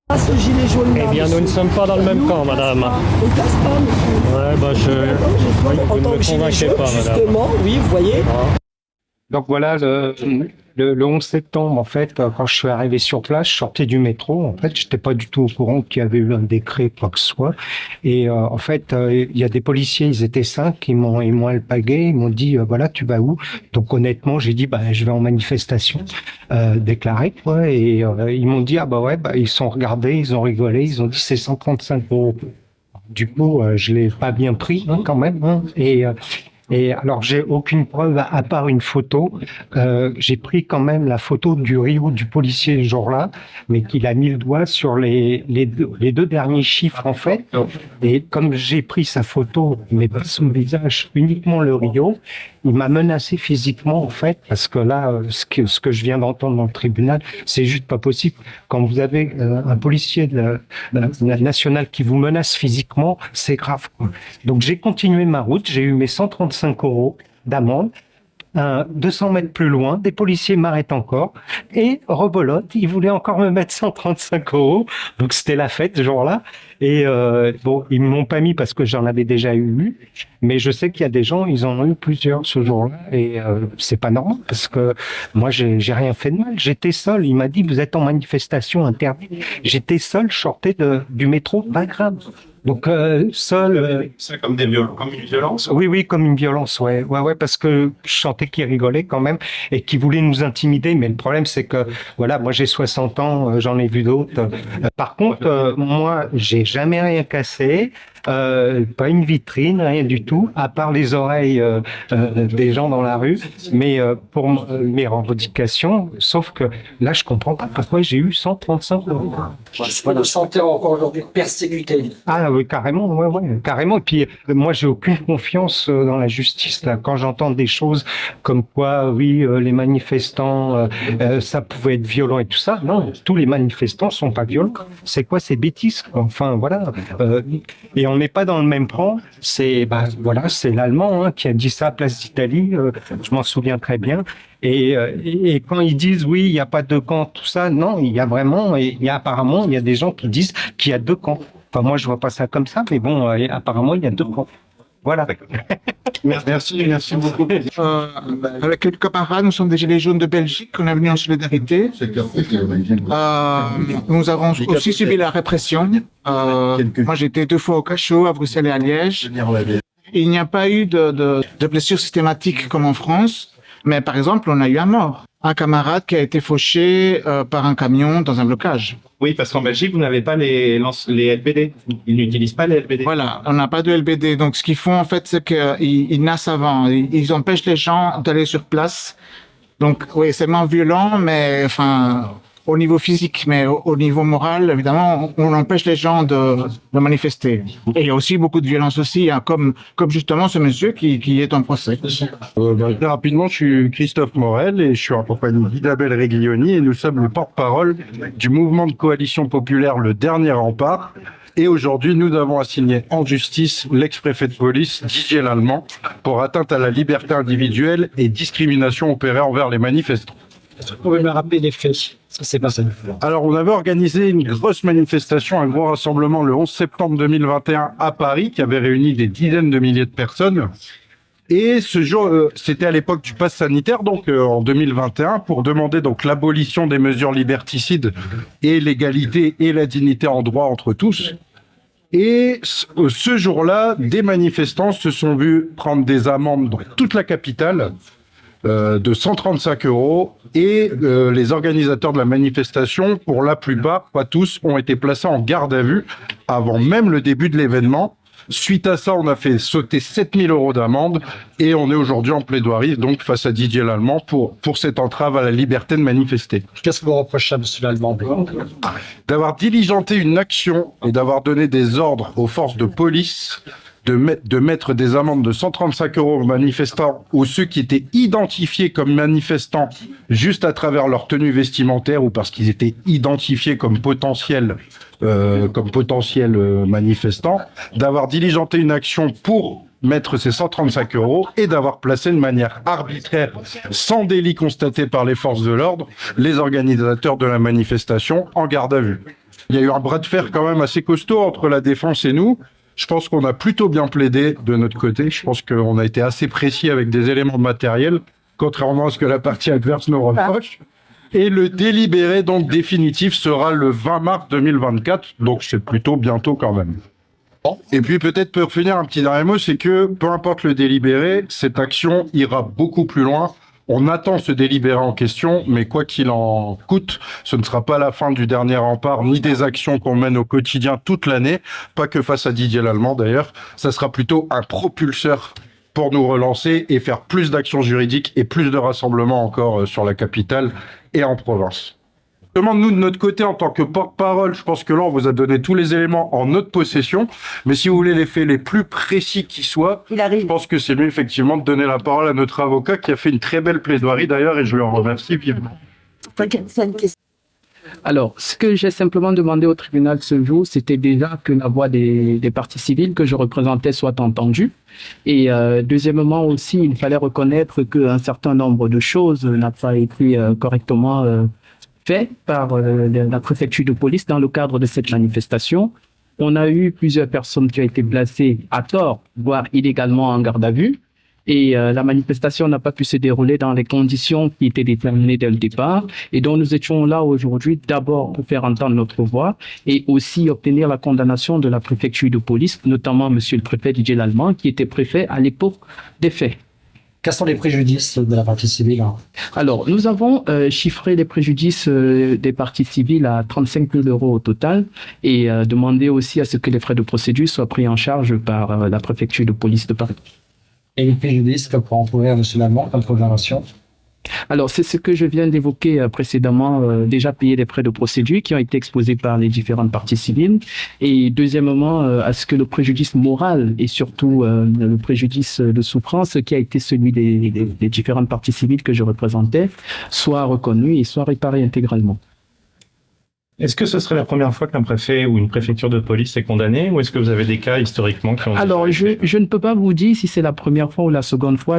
Ah, ce gilet jaune là. Eh bien, nous ne sommes pas dans le même camp, madame. On casse pas, monsieur. Ouais, bah, oui, En vous ne tant me que gilet convaincez jaune, pas, madame. justement, oui, vous voyez. Donc voilà, le 11 septembre, en fait, quand je suis arrivé sur place, je sortais du métro. En fait, j'étais pas du tout au courant qu'il y avait eu un décret, quoi que ce soit. Et en fait, il y a des policiers, ils étaient 5, ils m'ont alpagué, ils m'ont dit, voilà, tu vas où? Donc honnêtement, j'ai dit, bah, je vais en manifestation déclarée, quoi. Et ils m'ont dit, ah bah ouais, bah, ils sont regardés, ils ont rigolé, ils ont dit, c'est 135 euros. Du coup, je l'ai pas bien pris, hein, quand même, hein. Et alors, j'ai aucune preuve à part une photo. J'ai pris quand même la photo du Rio du policier ce jour-là, mais qu'il a mis le doigt sur les deux derniers chiffres en fait. Et comme j'ai pris sa photo, mais pas son visage, uniquement le Rio, il m'a menacé physiquement en fait, parce que là, ce que je viens d'entendre dans le tribunal, c'est juste pas possible. Quand vous avez un policier de la nationale qui vous menace physiquement, c'est grave, quoi. Donc j'ai continué ma route, j'ai eu mes 135 euros d'amende. 200 mètres plus loin, des policiers m'arrêtent encore et rebolote, ils voulaient encore me mettre 135 euros. Donc c'était la fête ce jour-là. Et bon, ils ne m'ont pas mis parce que j'en avais déjà eu, mais je sais qu'il y a des gens, ils en ont eu plusieurs ce jour-là et c'est pas normal parce que moi j'ai rien fait de mal. J'étais seul. Il m'a dit vous êtes en manifestation interdite. J'étais seul, je sortais du métro, pas grave. Donc seul. C'est comme comme une violence. Oui, oui, comme une violence, ouais, parce que je sentais qu'ils rigolaient quand même et qu'ils voulaient nous intimider. Mais le problème, c'est que, voilà, moi j'ai 60 ans, j'en ai vu d'autres. Par contre, moi, j'ai jamais rien cassé, pas une vitrine, rien du tout, à part les oreilles des gens dans la rue. Mais pour mes revendications, sauf que là, je comprends pas pourquoi j'ai eu 135 euros. Vous vous sentez encore aujourd'hui persécuté. Ah oui, carrément, ouais, carrément. Et puis moi, j'ai aucune confiance dans la justice là. Quand j'entends des choses comme quoi, oui, les manifestants, ça pouvait être violent et tout ça. Non, tous les manifestants sont pas violents. C'est quoi ces bêtises, quoi. Enfin voilà. Et on n'est pas dans le même rang. C'est voilà, c'est l'Allemand hein, qui a dit ça à Place d'Italie. Je m'en souviens très bien. Et quand ils disent oui, il n'y a pas de camp, tout ça, non, il y a vraiment, apparemment, il y a des gens qui disent qu'il y a deux camps. Enfin, moi, je vois pas ça comme ça, mais bon, apparemment, il y a deux camps. Voilà. Merci beaucoup. Avec quelques camarades, nous sommes des Gilets jaunes de Belgique, on est venus en solidarité. Nous avons aussi subi la répression. Moi, j'étais 2 fois au cachot, à Bruxelles et à Liège. Il n'y a pas eu de blessures systématiques comme en France. Mais par exemple, on a eu un mort, un camarade qui a été fauché par un camion dans un blocage. Oui, parce qu'en Belgique, vous n'avez pas les LBD. Ils n'utilisent pas les LBD. Voilà, on n'a pas de LBD. Donc, ce qu'ils font, en fait, c'est qu'ils nassent avant. Ils empêchent les gens d'aller sur place. Donc, oui, c'est moins violent, mais enfin, au niveau physique, mais au niveau moral, évidemment, on empêche les gens de manifester. Et il y a aussi beaucoup de violence aussi, hein, comme justement ce monsieur qui est en procès. Très rapidement, je suis Christophe Morel et je suis en compagnie d'Isabelle Reglioni et nous sommes le porte-parole du mouvement de coalition populaire Le Dernier Rempart. Et aujourd'hui, nous avons assigné en justice l'ex-préfet de police, Didier Lallemand, pour atteinte à la liberté individuelle et discrimination opérée envers les manifestants. Vous pouvez me rappeler les faits? Ça s'est passé. Alors, on avait organisé une grosse manifestation, un gros rassemblement le 11 septembre 2021 à Paris, qui avait réuni des dizaines de milliers de personnes. Et ce jour, c'était à l'époque du pass sanitaire, donc en 2021, pour demander donc l'abolition des mesures liberticides et l'égalité et la dignité en droit entre tous. Et ce jour-là, des manifestants se sont vus prendre des amendes dans toute la capitale de 135 euros et les organisateurs de la manifestation, pour la plupart, pas tous, ont été placés en garde à vue avant même le début de l'événement. Suite à ça, on a fait sauter 7000 euros d'amende et on est aujourd'hui en plaidoirie donc face à Didier Lallemand pour cette entrave à la liberté de manifester. Qu'est-ce que vous reprochez à M. Lallemand? D'avoir diligenté une action et d'avoir donné des ordres aux forces de police de mettre des amendes de 135 euros aux manifestants ou ceux qui étaient identifiés comme manifestants juste à travers leur tenue vestimentaire ou parce qu'ils étaient identifiés comme potentiels manifestants, d'avoir diligenté une action pour mettre ces 135 € et d'avoir placé de manière arbitraire, sans délit constaté par les forces de l'ordre, les organisateurs de la manifestation en garde à vue. Il y a eu un bras de fer quand même assez costaud entre la défense et nous. Je pense qu'on a plutôt bien plaidé de notre côté. Je pense qu'on a été assez précis avec des éléments de matériel, contrairement à ce que la partie adverse nous reproche. Et le délibéré, donc définitif, sera le 20 mars 2024. Donc c'est plutôt bientôt quand même. Et puis peut-être pour finir, un petit dernier mot, c'est que peu importe le délibéré, cette action ira beaucoup plus loin. On attend ce délibéré en question, mais quoi qu'il en coûte, ce ne sera pas la fin du dernier rempart, ni des actions qu'on mène au quotidien toute l'année, pas que face à Didier Lallemand d'ailleurs. Ça sera plutôt un propulseur pour nous relancer et faire plus d'actions juridiques et plus de rassemblements encore sur la capitale et en province. Nous, de notre côté, en tant que porte-parole, je pense que là, on vous a donné tous les éléments en notre possession. Mais si vous voulez les faits les plus précis qui soient, je pense que c'est mieux, effectivement, de donner la parole à notre avocat qui a fait une très belle plaidoirie, d'ailleurs, et je le remercie vivement. Alors, ce que j'ai simplement demandé au tribunal ce jour, c'était déjà que la voix des parties civiles que je représentais soit entendue. Et deuxièmement aussi, il fallait reconnaître qu'un certain nombre de choses n'a pas été correctement fait par la préfecture de police dans le cadre de cette manifestation. On a eu plusieurs personnes qui ont été placées à tort, voire illégalement en garde à vue. Et la manifestation n'a pas pu se dérouler dans les conditions qui étaient déterminées dès le départ. Et donc nous étions là aujourd'hui d'abord pour faire entendre notre voix et aussi obtenir la condamnation de la préfecture de police, notamment monsieur le préfet Didier Lallemand, qui était préfet à l'époque des faits. Quels sont les préjudices de la partie civile? Alors, nous avons chiffré les préjudices des parties civiles à 35 000 € au total et demandé aussi à ce que les frais de procédure soient pris en charge par la préfecture de police de Paris. Et les préjudices que pourra encourir M. Lallemand comme condamnation? Alors, c'est ce que je viens d'évoquer précédemment, déjà payer les frais de procédure qui ont été exposés par les différentes parties civiles. Et deuxièmement, à ce que le préjudice moral et surtout le préjudice de souffrance qui a été celui des différentes parties civiles que je représentais soit reconnu et soit réparé intégralement. Est-ce que ce serait la première fois qu'un préfet ou une préfecture de police est condamné, ou est-ce que vous avez des cas historiquement qui ont... Alors, je ne peux pas vous dire si c'est la première fois ou la seconde fois.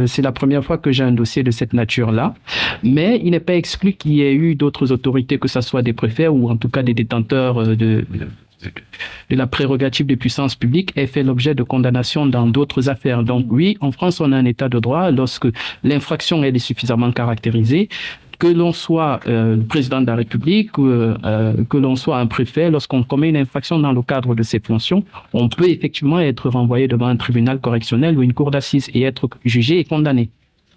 C'est la première fois que j'ai un dossier de cette nature-là. Mais il n'est pas exclu qu'il y ait eu d'autres autorités, que ce soit des préfets ou en tout cas des détenteurs de la prérogative de puissance publique, aient fait l'objet de condamnation dans d'autres affaires. Donc oui, en France, on a un état de droit lorsque l'infraction est suffisamment caractérisée. Que l'on soit le président de la République, que l'on soit un préfet, lorsqu'on commet une infraction dans le cadre de ses fonctions, on peut effectivement être renvoyé devant un tribunal correctionnel ou une cour d'assises et être jugé et condamné.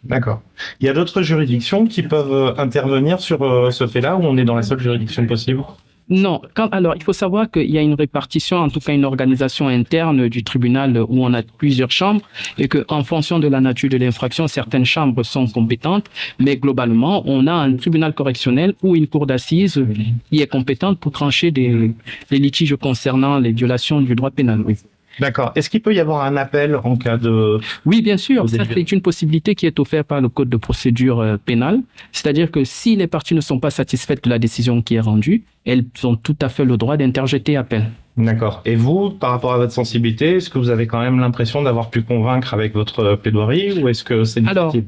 D'accord. Il y a d'autres juridictions qui peuvent intervenir sur ce fait-là, ou on est dans la seule juridiction possible? Non. Alors, il faut savoir qu'il y a une répartition, en tout cas une organisation interne du tribunal où on a plusieurs chambres et qu'en fonction de la nature de l'infraction, certaines chambres sont compétentes, mais globalement, on a un tribunal correctionnel ou une cour d'assises qui est compétente pour trancher les litiges concernant les violations du droit pénal. Oui. D'accord. Est-ce qu'il peut y avoir un appel en cas de... Oui, bien sûr. Ça, c'est une possibilité qui est offerte par le Code de procédure pénale. C'est-à-dire que si les parties ne sont pas satisfaites de la décision qui est rendue, elles ont tout à fait le droit d'interjeter appel. D'accord. Et vous, par rapport à votre sensibilité, est-ce que vous avez quand même l'impression d'avoir pu convaincre avec votre plaidoirie, ou est-ce que c'est difficile?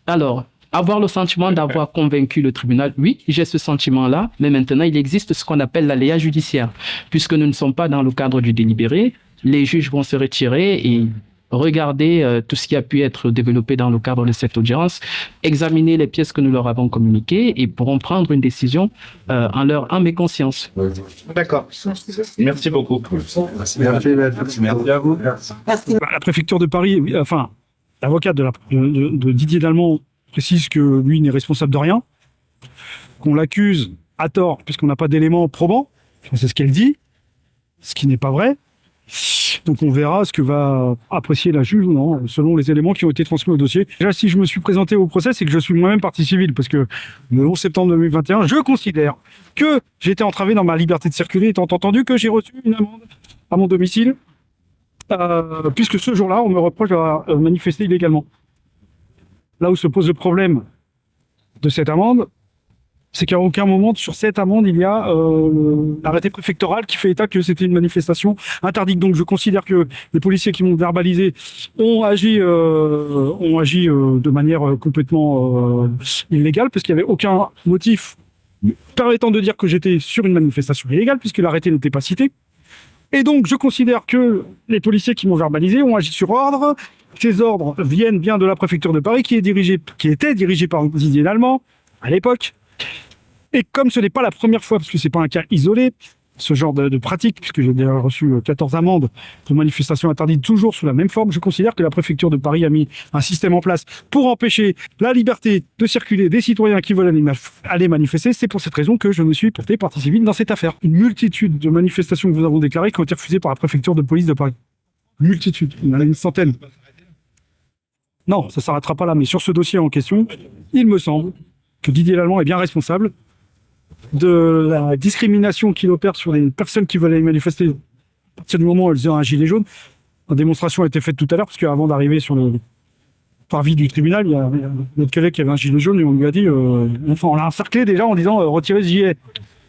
Alors, avoir le sentiment d'avoir convaincu le tribunal, oui, j'ai ce sentiment-là, mais maintenant, il existe ce qu'on appelle l'aléa judiciaire. Puisque nous ne sommes pas dans le cadre du délibéré, les juges vont se retirer et regarder tout ce qui a pu être développé dans le cadre de cette audience, examiner les pièces que nous leur avons communiquées et pourront prendre une décision en leur âme et conscience. D'accord. Merci beaucoup. Merci à vous. La préfecture de Paris, enfin, l'avocat de Didier Lallemand précise que lui n'est responsable de rien, qu'on l'accuse à tort puisqu'on n'a pas d'éléments probants, enfin, c'est ce qu'elle dit, ce qui n'est pas vrai. Donc on verra ce que va apprécier la juge ou non, selon les éléments qui ont été transmis au dossier. Déjà, si je me suis présenté au procès, c'est que je suis moi-même partie civile, parce que le 11 septembre 2021, je considère que j'ai été entravé dans ma liberté de circuler, étant entendu que j'ai reçu une amende à mon domicile, puisque ce jour-là, on me reproche d'avoir manifesté illégalement. Là où se pose le problème de cette amende, c'est qu'à aucun moment sur cette amende il y a l'arrêté préfectoral qui fait état que c'était une manifestation interdite. Donc je considère que les policiers qui m'ont verbalisé ont agi de manière complètement illégale, parce qu'il n'y avait aucun motif permettant de dire que j'étais sur une manifestation illégale, puisque l'arrêté n'était pas cité. Et donc, je considère que les policiers qui m'ont verbalisé ont agi sur ordre. Ces ordres viennent bien de la préfecture de Paris, qui était dirigée par Didier Lallemand, à l'époque. Et comme ce n'est pas la première fois, parce que c'est pas un cas isolé, ce genre de pratique, puisque j'ai déjà reçu 14 amendes pour manifestations interdites toujours sous la même forme, je considère que la préfecture de Paris a mis un système en place pour empêcher la liberté de circuler des citoyens qui veulent aller manifester. C'est pour cette raison que je me suis porté partie civile dans cette affaire. Une multitude de manifestations que nous avons déclarées qui ont été refusées par la préfecture de police de Paris. Multitude, il y en a une centaine. Non, ça ne s'arrêtera pas là, mais sur ce dossier en question, il me semble que Didier Lallemand est bien responsable de la discrimination qu'il opère sur les personnes qui veulent aller manifester à partir du moment où elles ont un gilet jaune. La démonstration a été faite tout à l'heure, parce qu'avant d'arriver sur le parvis du tribunal, il y a notre collègue qui avait un gilet jaune et on lui a dit, on l'a encerclé déjà en disant retirez ce gilet.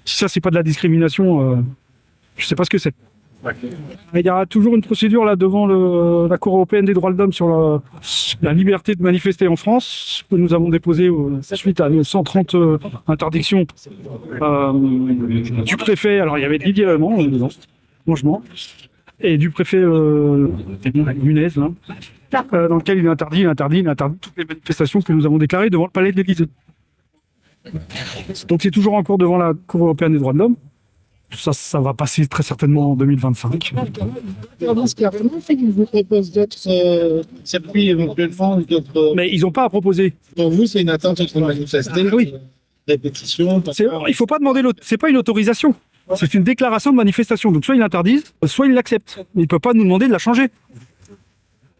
Si ça, c'est pas de la discrimination, je sais pas ce que c'est. Il y a toujours une procédure là devant la Cour européenne des droits de l'homme sur la liberté de manifester en France, que nous avons déposé suite à 130 interdictions du préfet. Alors il y avait Didier Lallemand, franchement, et du préfet Nunez, là, dans lequel il interdit toutes les manifestations que nous avons déclarées devant le palais de l'Élysée. Donc c'est toujours en cours devant la Cour européenne des droits de l'homme. Ça va passer très certainement en 2025. Mais ils n'ont pas à proposer. Pour vous, c'est une atteinte contre le manifester. Oui. Répétition. Il faut pas demander c'est pas une autorisation. C'est une déclaration de manifestation. Donc soit ils l'interdisent, soit ils l'acceptent. Mais ils ne peuvent pas nous demander de la changer.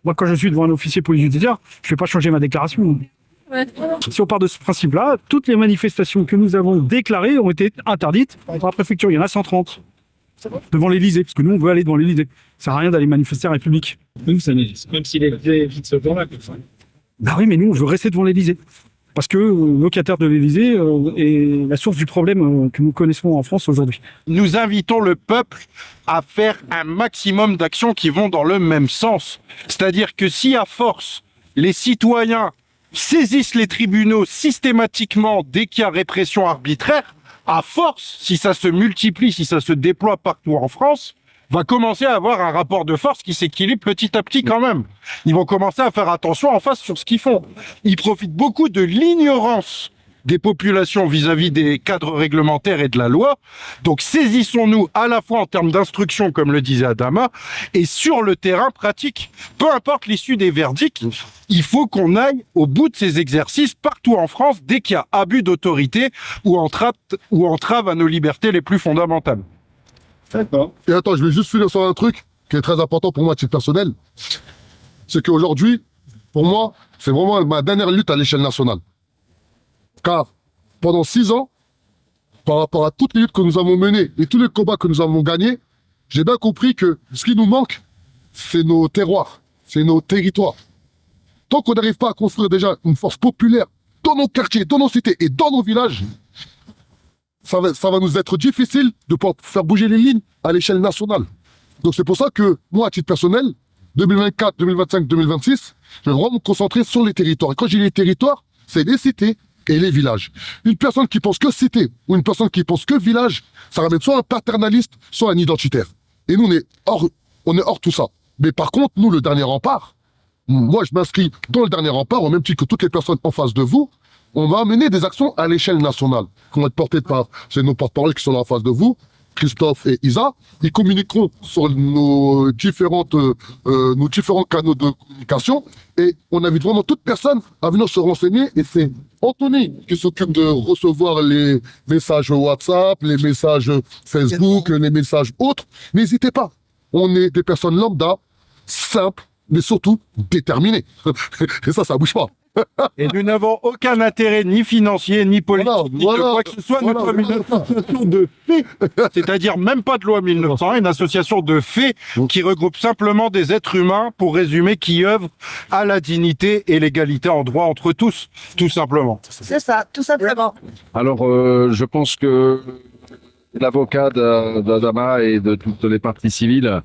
Moi, quand je suis devant un officier police judiciaire, je ne vais pas changer ma déclaration. Ouais. Si on part de ce principe-là, toutes les manifestations que nous avons déclarées ont été interdites par la préfecture. Il y en a 130 devant l'Élysée, parce que nous, on veut aller devant l'Élysée. Ça sert à rien d'aller manifester à la République. Nous, ça même si l'Élysée évite ce plan-là. Bah oui, mais nous, on veut rester devant l'Élysée. Parce que le locataire de l'Élysée est la source du problème que nous connaissons en France aujourd'hui. Nous invitons le peuple à faire un maximum d'actions qui vont dans le même sens. C'est-à-dire que si à force, les citoyens saisissent les tribunaux systématiquement dès qu'il y a répression arbitraire, à force, si ça se multiplie, si ça se déploie partout en France, va commencer à avoir un rapport de force qui s'équilibre petit à petit quand même. Ils vont commencer à faire attention en face sur ce qu'ils font. Ils profitent beaucoup de l'ignorance des populations vis-à-vis des cadres réglementaires et de la loi. Donc saisissons-nous à la fois en termes d'instruction, comme le disait Adama, et sur le terrain pratique. Peu importe l'issue des verdicts, il faut qu'on aille au bout de ces exercices partout en France dès qu'il y a abus d'autorité ou entrave à nos libertés les plus fondamentales. D'accord. Et attends, je vais juste finir sur un truc qui est très important pour moi à titre personnel. C'est qu'aujourd'hui, pour moi, c'est vraiment ma dernière lutte à l'échelle nationale. Car pendant 6 ans, par rapport à toutes les luttes que nous avons menées et tous les combats que nous avons gagnés, j'ai bien compris que ce qui nous manque, c'est nos terroirs, c'est nos territoires. Tant qu'on n'arrive pas à construire déjà une force populaire dans nos quartiers, dans nos cités et dans nos villages, ça va nous être difficile de pouvoir faire bouger les lignes à l'échelle nationale. Donc c'est pour ça que moi, à titre personnel, 2024, 2025, 2026, je vais vraiment me concentrer sur les territoires. Et quand j'ai les territoires, c'est les cités et les villages. Une personne qui pense que cité ou une personne qui pense que village, ça ramène soit un paternaliste, soit un identitaire. Et nous, on est hors tout ça. Mais par contre, nous, le dernier rempart, moi, je m'inscris dans le dernier rempart, au même titre que toutes les personnes en face de vous. On va mener des actions à l'échelle nationale, qui vont être portées par nos porte-paroles qui sont là en face de vous, Christophe et Isa. Ils communiqueront sur nos différents canaux de communication et on invite vraiment toute personne à venir se renseigner et c'est Anthony qui s'occupe de recevoir les messages WhatsApp, les messages Facebook, les messages autres. N'hésitez pas. On est des personnes lambda, simples, mais surtout déterminées. Et ça bouge pas. Et nous n'avons aucun intérêt ni financier, ni politique, ni de quoi que ce soit. Nous sommes une association de faits, c'est-à-dire même pas de loi 1901, une association de faits qui regroupe simplement des êtres humains, pour résumer, qui œuvrent à la dignité et l'égalité en droit entre tous, tout simplement. C'est ça, tout simplement. Alors, je pense que l'avocat d'Adama et de toutes les parties civiles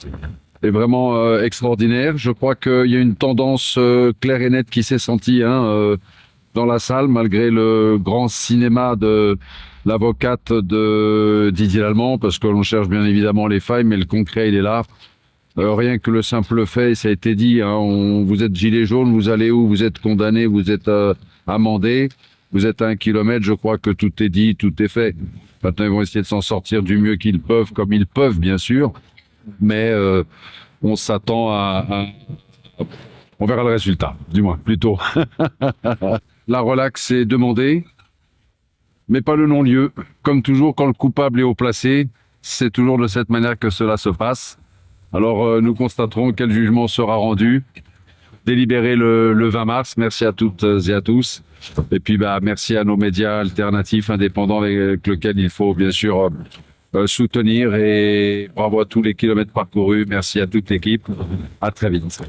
est vraiment extraordinaire. Je crois qu'il y a une tendance claire et nette qui s'est sentie dans la salle, malgré le grand cinéma de l'avocate de Didier Lallemand, parce que l'on cherche bien évidemment les failles, mais le concret, il est là. Rien que le simple fait, ça a été dit, vous êtes gilet jaune, vous allez où? Vous êtes condamné, vous êtes amendé, vous êtes à 1 kilomètre, je crois que tout est dit, tout est fait. Maintenant, ils vont essayer de s'en sortir du mieux qu'ils peuvent, comme ils peuvent, bien sûr. Mais on s'attend on verra le résultat, du moins, plutôt. La relaxe est demandée, mais pas le non-lieu. Comme toujours, quand le coupable est haut placé, c'est toujours de cette manière que cela se passe. Alors, nous constaterons quel jugement sera rendu, délibéré le 20 mars. Merci à toutes et à tous. Et puis, merci à nos médias alternatifs, indépendants, avec lesquels il faut, bien sûr, soutenir, et bravo à tous les kilomètres parcourus. Merci à toute l'équipe. À très vite.